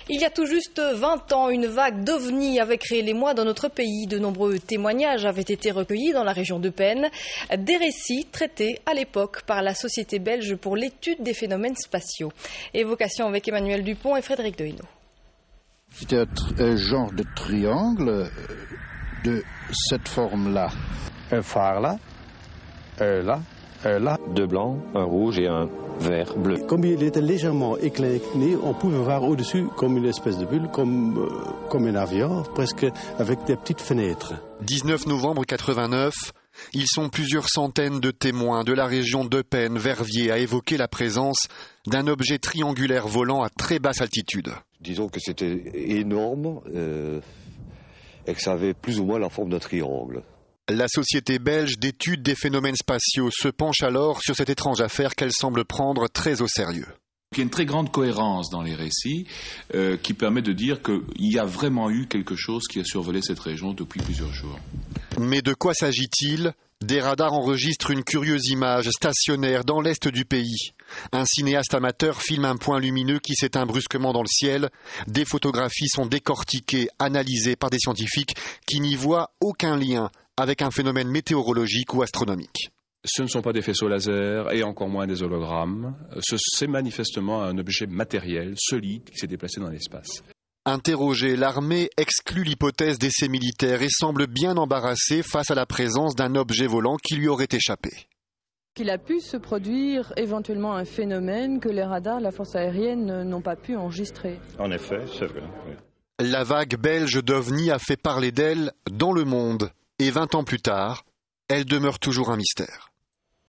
Il y a tout juste 20 ans, une vague d'ovnis avait créé l'émoi dans notre pays. De nombreux témoignages avaient été recueillis dans la région d'Eupen. Des récits traités à l'époque par la Société belge pour l'étude des phénomènes spatiaux. Évocation avec Emmanuel Dupont et Frédéric Dehainaut. C'était un genre de triangle de cette forme-là. Un phare là, un là, deux blancs, un rouge et un vert bleu. Comme il était légèrement éclairé, on pouvait voir au-dessus comme une espèce de bulle, comme un avion, presque avec des petites fenêtres. 19 novembre 89, ils sont plusieurs centaines de témoins de la région d'Eupen, Verviers, à évoquer la présence d'un objet triangulaire volant à très basse altitude. Disons que c'était énorme et que ça avait plus ou moins la forme d'un triangle. La Société belge d'étude des phénomènes spatiaux se penche alors sur cette étrange affaire qu'elle semble prendre très au sérieux. Il y a une très grande cohérence dans les récits qui permet de dire qu'il y a vraiment eu quelque chose qui a survolé cette région depuis plusieurs jours. Mais de quoi s'agit-il ? Des radars enregistrent une curieuse image stationnaire dans l'est du pays. Un cinéaste amateur filme un point lumineux qui s'éteint brusquement dans le ciel. Des photographies sont décortiquées, analysées par des scientifiques qui n'y voient aucun lien avec un phénomène météorologique ou astronomique. Ce ne sont pas des faisceaux laser et encore moins des hologrammes. C'est manifestement un objet matériel, solide, qui s'est déplacé dans l'espace. Interrogé, l'armée exclut l'hypothèse d'essais militaires et semble bien embarrassée face à la présence d'un objet volant qui lui aurait échappé. Il a pu se produire éventuellement un phénomène que les radars, la force aérienne n'ont pas pu enregistrer. En effet, c'est vrai. Oui. La vague belge d'OVNI a fait parler d'elle dans le monde. Et 20 ans plus tard, elle demeure toujours un mystère.